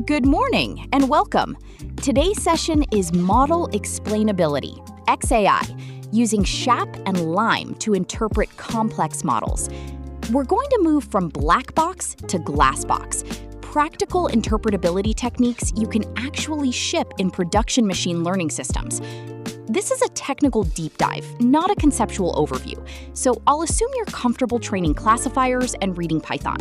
Good morning and welcome. Today's session is Model Explainability, XAI, using SHAP and LIME to interpret complex models. We're going to move from black box to glass box, practical interpretability techniques you can actually ship in production machine learning systems. This is a technical deep dive, not a conceptual overview, so I'll assume you're comfortable training classifiers and reading Python.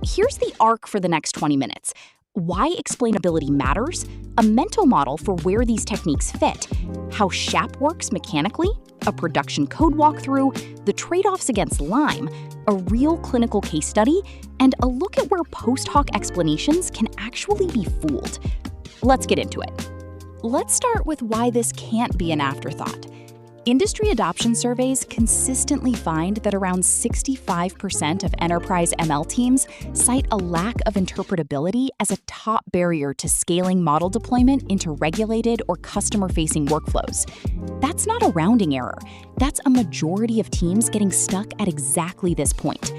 Here's the arc for the next 20 minutes. Why explainability matters, a mental model for where these techniques fit, how SHAP works mechanically, a production code walkthrough, the trade-offs against LIME, a real clinical case study, and a look at where post-hoc explanations can actually be fooled. Let's get into it. Let's start with why this can't be an afterthought. Industry adoption surveys consistently find that around 65% of enterprise ML teams cite a lack of interpretability as a top barrier to scaling model deployment into regulated or customer-facing workflows. That's not a rounding error. That's a majority of teams getting stuck at exactly this point.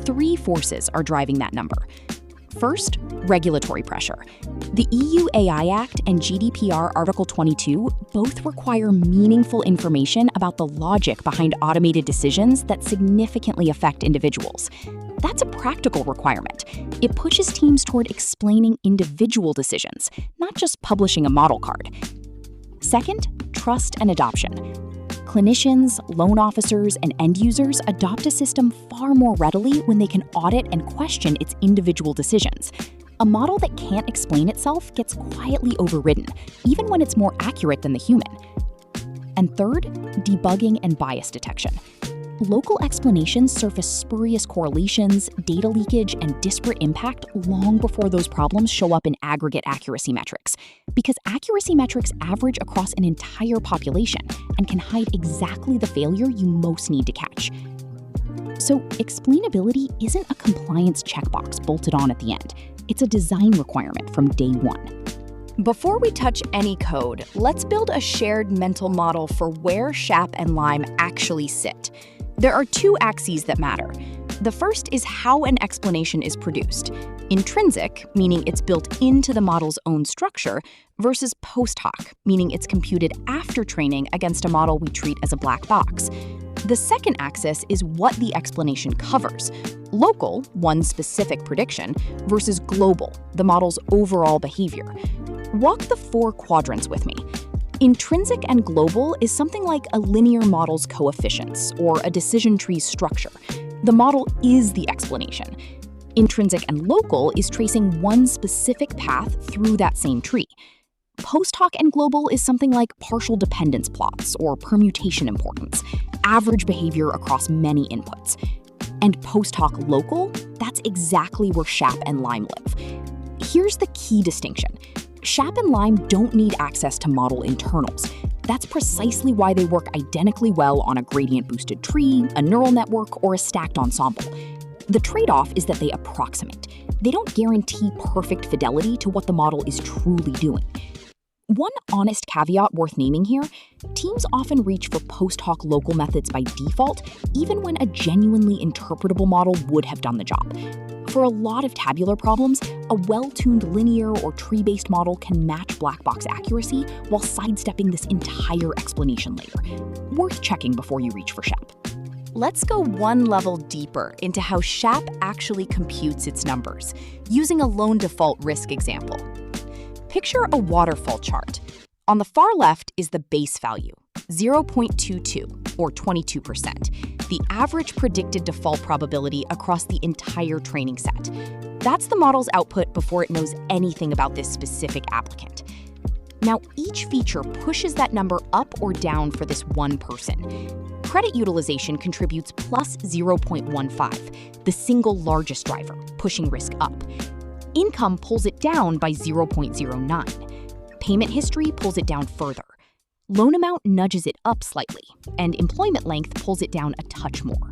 Three forces are driving that number. First, regulatory pressure. The EU AI Act and GDPR Article 22 both require meaningful information about the logic behind automated decisions that significantly affect individuals. That's a practical requirement. It pushes teams toward explaining individual decisions, not just publishing a model card. Second, trust and adoption. Clinicians, loan officers, and end users adopt a system far more readily when they can audit and question its individual decisions. A model that can't explain itself gets quietly overridden, even when it's more accurate than the human. And third, debugging and bias detection. Local explanations surface spurious correlations, data leakage, and disparate impact long before those problems show up in aggregate accuracy metrics, because accuracy metrics average across an entire population and can hide exactly the failure you most need to catch. So, explainability isn't a compliance checkbox bolted on at the end. It's a design requirement from day one. Before we touch any code, let's build a shared mental model for where SHAP and LIME actually sit. There are two axes that matter. The first is how an explanation is produced. Intrinsic, meaning it's built into the model's own structure, versus post hoc, meaning it's computed after training against a model we treat as a black box. The second axis is what the explanation covers. Local, one specific prediction, versus global, the model's overall behavior. Walk the four quadrants with me. Intrinsic and global is something like a linear model's coefficients or a decision tree's structure. The model is the explanation. Intrinsic and local is tracing one specific path through that same tree. Post hoc and global is something like partial dependence plots or permutation importance, average behavior across many inputs. And post hoc local, that's exactly where SHAP and LIME live. Here's the key distinction. SHAP and LIME don't need access to model internals. That's precisely why they work identically well on a gradient-boosted tree, a neural network, or a stacked ensemble. The trade-off is that they approximate. They don't guarantee perfect fidelity to what the model is truly doing. One honest caveat worth naming here, teams often reach for post-hoc local methods by default, even when a genuinely interpretable model would have done the job. For a lot of tabular problems, a well-tuned linear or tree-based model can match black box accuracy while sidestepping this entire explanation layer. Worth checking before you reach for SHAP. Let's go one level deeper into how SHAP actually computes its numbers, using a loan default risk example. Picture a waterfall chart. On the far left is the base value, 0.22, or 22%, the average predicted default probability across the entire training set. That's the model's output before it knows anything about this specific applicant. Now, each feature pushes that number up or down for this one person. Credit utilization contributes plus 0.15, the single largest driver, pushing risk up. Income pulls it down by 0.09. Payment history pulls it down further. Loan amount nudges it up slightly, and employment length pulls it down a touch more.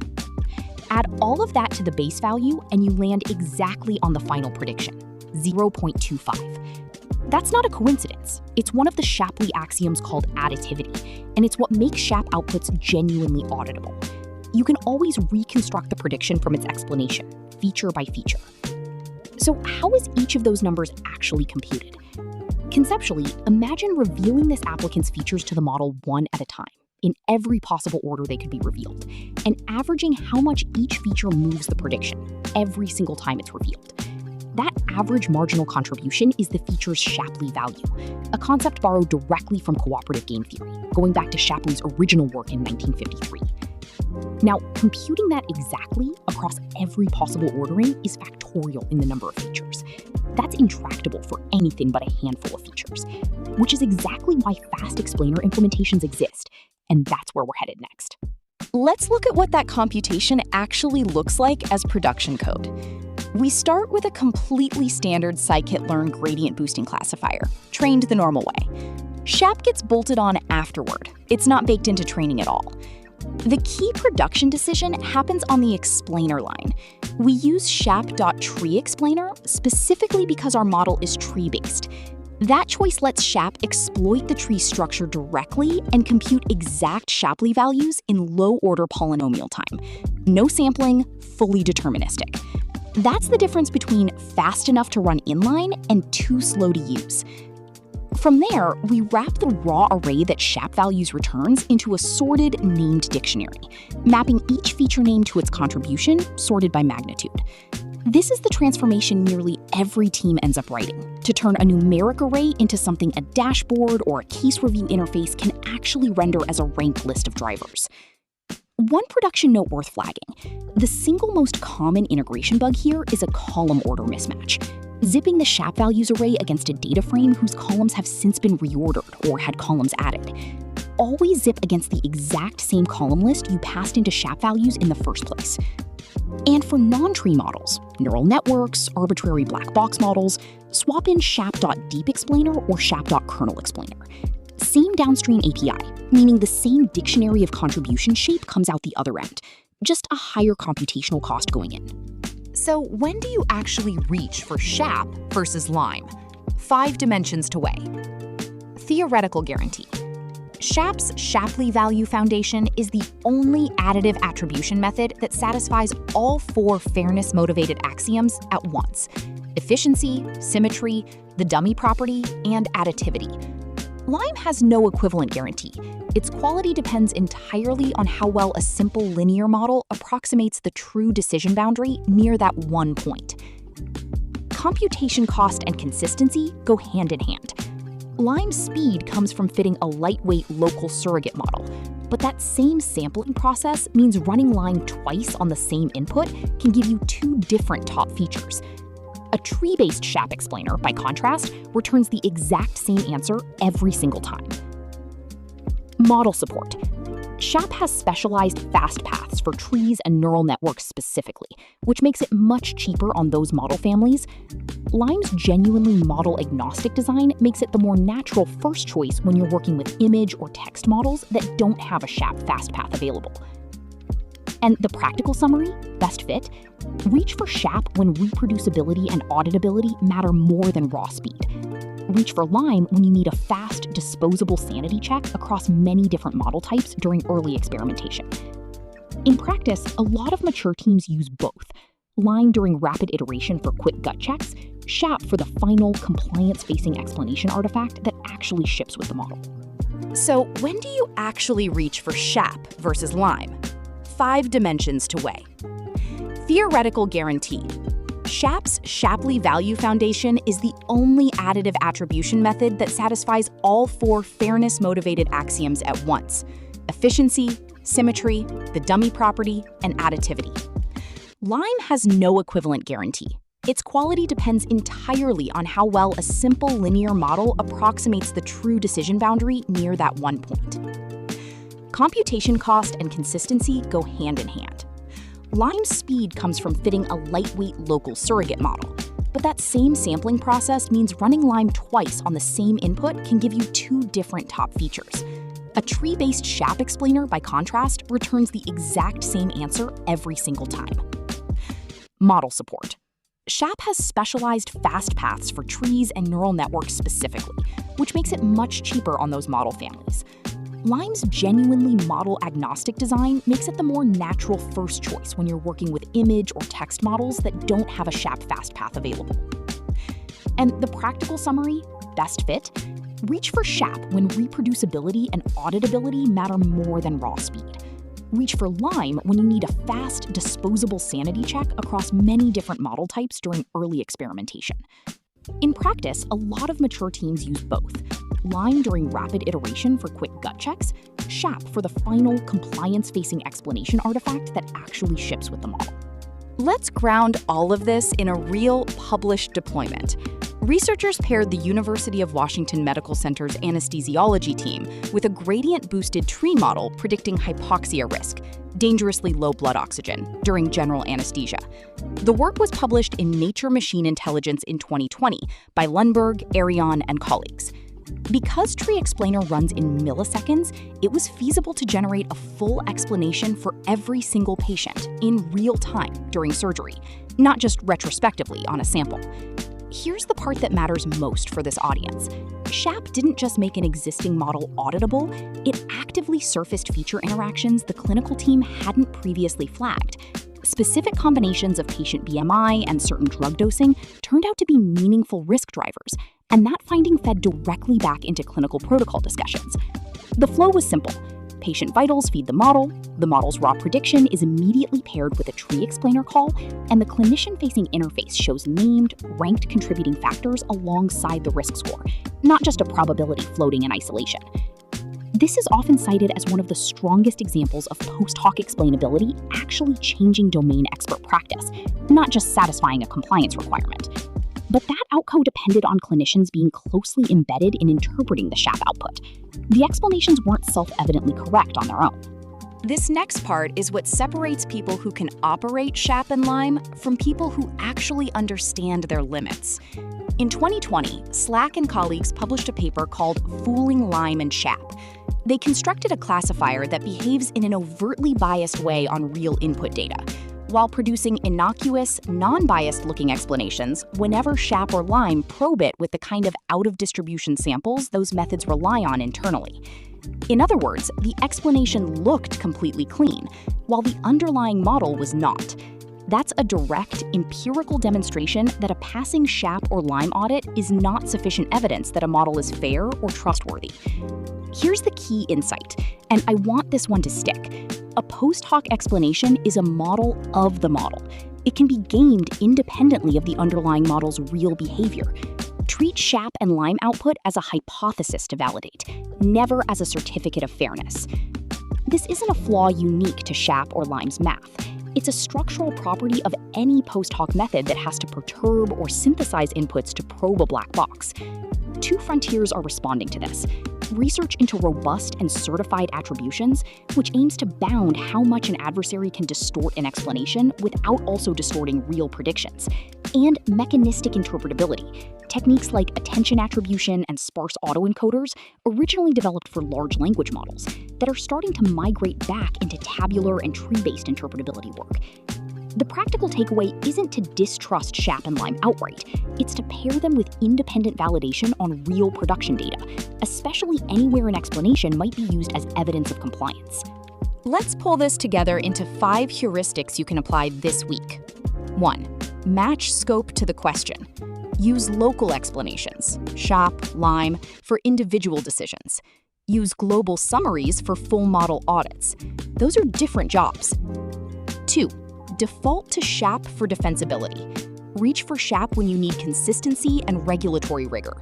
Add all of that to the base value, and you land exactly on the final prediction, 0.25. That's not a coincidence. It's one of the Shapley axioms called additivity, and it's what makes SHAP outputs genuinely auditable. You can always reconstruct the prediction from its explanation, feature by feature. So how is each of those numbers actually computed? Conceptually, imagine revealing this applicant's features to the model one at a time, in every possible order they could be revealed, and averaging how much each feature moves the prediction every single time it's revealed. That average marginal contribution is the feature's Shapley value, a concept borrowed directly from cooperative game theory, going back to Shapley's original work in 1953. Now, computing that exactly across every possible ordering is factorial in the number of features. That's intractable for anything but a handful of features, which is exactly why fast explainer implementations exist, and that's where we're headed next. Let's look at what that computation actually looks like as production code. We start with a completely standard Scikit-learn gradient boosting classifier, trained the normal way. SHAP gets bolted on afterward. It's not baked into training at all. The key production decision happens on the explainer line. We use SHAP.treeExplainer specifically because our model is tree-based. That choice lets SHAP exploit the tree structure directly and compute exact Shapley values in low-order polynomial time. No sampling, fully deterministic. That's the difference between fast enough to run inline and too slow to use. From there, we wrap the raw array that SHAP values returns into a sorted named dictionary, mapping each feature name to its contribution, sorted by magnitude. This is the transformation nearly every team ends up writing, to turn a numeric array into something a dashboard or a case review interface can actually render as a ranked list of drivers. One production note worth flagging: the single most common integration bug here is a column order mismatch. Zipping the SHAP values array against a data frame whose columns have since been reordered or had columns added. Always zip against the exact same column list you passed into SHAP values in the first place. And for non-tree models, neural networks, arbitrary black box models, swap in SHAP.deepExplainer or SHAP.kernelExplainer. Same downstream API, meaning the same dictionary of contribution shape comes out the other end, just a higher computational cost going in. So when do you actually reach for SHAP versus LIME? 5 dimensions to weigh. Theoretical guarantee. SHAP's Shapley value foundation is the only additive attribution method that satisfies all 4 fairness-motivated axioms at once: efficiency, symmetry, the dummy property, and additivity. LIME has no equivalent guarantee. Its quality depends entirely on how well a simple linear model approximates the true decision boundary near that one point. Computation cost and consistency go hand in hand. LIME's speed comes from fitting a lightweight local surrogate model, but that same sampling process means running LIME twice on the same input can give you 2 different top features. A tree-based SHAP explainer, by contrast, returns the exact same answer every single time. Model support. SHAP has specialized fast paths for trees and neural networks specifically, which makes it much cheaper on those model families. LIME's genuinely model-agnostic design makes it the more natural first choice when you're working with image or text models that don't have a SHAP fast path available. And the practical summary, best fit, reach for SHAP when reproducibility and auditability matter more than raw speed. Reach for LIME when you need a fast, disposable sanity check across many different model types during early experimentation. In practice, a lot of mature teams use both: LIME during rapid iteration for quick gut checks, SHAP for the final compliance-facing explanation artifact that actually ships with the model. So when do you actually reach for SHAP versus LIME? 5 dimensions to weigh. Theoretical guarantee. SHAP's Shapley value foundation is the only additive attribution method that satisfies all 4 fairness-motivated axioms at once: efficiency, symmetry, the dummy property, and additivity. LIME has no equivalent guarantee. Its quality depends entirely on how well a simple linear model approximates the true decision boundary near that one point. Computation cost and consistency go hand in hand. LIME's speed comes from fitting a lightweight local surrogate model, but that same sampling process means running LIME twice on the same input can give you 2 different top features. A tree-based SHAP explainer, by contrast, returns the exact same answer every single time. Model support. SHAP has specialized fast paths for trees and neural networks specifically, which makes it much cheaper on those model families. Lime's genuinely model-agnostic design makes it the more natural first choice when you're working with image or text models that don't have a SHAP fast path available. And the practical summary, best fit, reach for SHAP when reproducibility and auditability matter more than raw speed. Reach for Lime when you need a fast, disposable sanity check across many different model types during early experimentation. In practice, a lot of mature teams use both. Lime during rapid iteration for quick gut checks, SHAP for the final compliance-facing explanation artifact that actually ships with the model. Let's ground all of this in a real published deployment. Researchers paired the University of Washington Medical Center's anesthesiology team with a gradient-boosted tree model predicting hypoxia risk, dangerously low blood oxygen, during general anesthesia. The work was published in Nature Machine Intelligence in 2020 by Lundberg, Arion, and colleagues. Because Tree Explainer runs in milliseconds, it was feasible to generate a full explanation for every single patient in real time during surgery, not just retrospectively on a sample. Here's the part that matters most for this audience. SHAP didn't just make an existing model auditable, it actively surfaced feature interactions the clinical team hadn't previously flagged. Specific combinations of patient BMI and certain drug dosing turned out to be meaningful risk drivers, and that finding fed directly back into clinical protocol discussions. The flow was simple. Patient vitals feed the model's raw prediction is immediately paired with a Tree Explainer call, and the clinician-facing interface shows named, ranked contributing factors alongside the risk score, not just a probability floating in isolation. This is often cited as one of the strongest examples of post-hoc explainability actually changing domain expert practice, not just satisfying a compliance requirement. But that outcome depended on clinicians being closely embedded in interpreting the SHAP output. The explanations weren't self-evidently correct on their own. This next part is what separates people who can operate SHAP and Lime from people who actually understand their limits. In 2020, Slack and colleagues published a paper called Fooling Lime and SHAP. They constructed a classifier that behaves in an overtly biased way on real input data, while producing innocuous, non-biased-looking explanations whenever SHAP or Lime probe it with the kind of out-of-distribution samples those methods rely on internally. In other words, the explanation looked completely clean, while the underlying model was not. That's a direct, empirical demonstration that a passing SHAP or Lime audit is not sufficient evidence that a model is fair or trustworthy. Here's the key insight, and I want this one to stick. A post-hoc explanation is a model of the model. It can be gamed independently of the underlying model's real behavior. Treat SHAP and Lime output as a hypothesis to validate, never as a certificate of fairness. This isn't a flaw unique to SHAP or Lime's math. It's a structural property of any post-hoc method that has to perturb or synthesize inputs to probe a black box. Two frontiers are responding to this. Research into robust and certified attributions, which aims to bound how much an adversary can distort an explanation without also distorting real predictions, and mechanistic interpretability, techniques like attention attribution and sparse autoencoders originally developed for large language models that are starting to migrate back into tabular and tree-based interpretability work. The practical takeaway isn't to distrust SHAP and Lime outright, it's to pair them with independent validation on real production data, especially anywhere an explanation might be used as evidence of compliance. Let's pull this together into 5 heuristics you can apply this week. 1. Match scope to the question. Use local explanations, SHAP, Lime, for individual decisions. Use global summaries for full model audits. Those are different jobs. 2. Default to SHAP for defensibility. Reach for SHAP when you need consistency and regulatory rigor.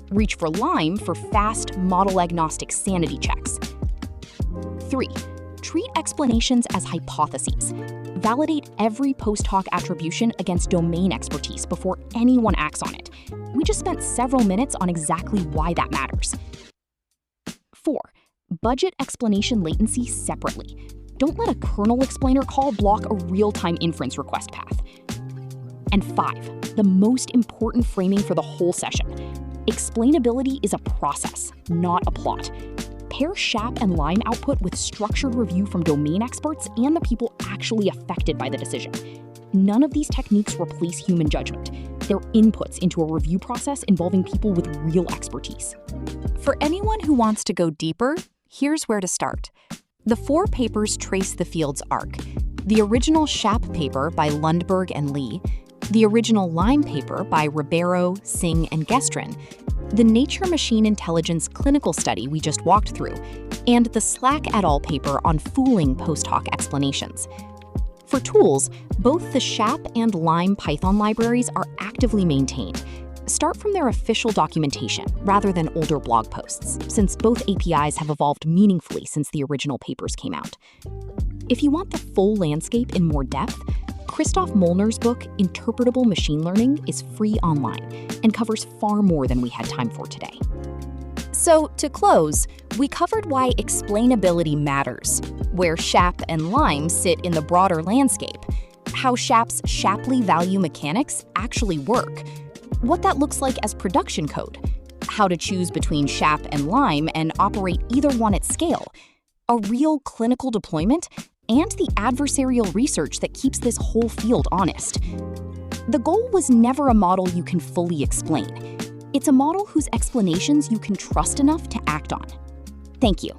Reach for Lime for fast, model-agnostic sanity checks. 3. Treat explanations as hypotheses. Validate every post-hoc attribution against domain expertise before anyone acts on it. We just spent several minutes on exactly why that matters. 4. Budget explanation latency separately. Don't let a kernel explainer call block a real-time inference request path. And 5, the most important framing for the whole session. Explainability is a process, not a plot. Pair SHAP and Lime output with structured review from domain experts and the people actually affected by the decision. None of these techniques replace human judgment. They're inputs into a review process involving people with real expertise. For anyone who wants to go deeper, Here's where to start. The 4 papers trace the field's arc. The original SHAP paper by Lundberg and Lee, the original LIME paper by Ribeiro, Singh, and Gestrin, the Nature Machine Intelligence clinical study we just walked through, and the Slack et al. Paper on fooling post-hoc explanations. For tools, both the SHAP and LIME Python libraries are actively maintained. Start from their official documentation rather than older blog posts, since both APIs have evolved meaningfully since the original papers came out. If you want the full landscape in more depth, Christoph Molnar's book, Interpretable Machine Learning, is free online and covers far more than we had time for today. So, to close, we covered why explainability matters, where SHAP and LIME sit in the broader landscape, how SHAP's Shapley value mechanics actually work, what that looks like as production code, how to choose between SHAP and LIME and operate either one at scale, a real clinical deployment, and the adversarial research that keeps this whole field honest. The goal was never a model you can fully explain. It's a model whose explanations you can trust enough to act on. Thank you.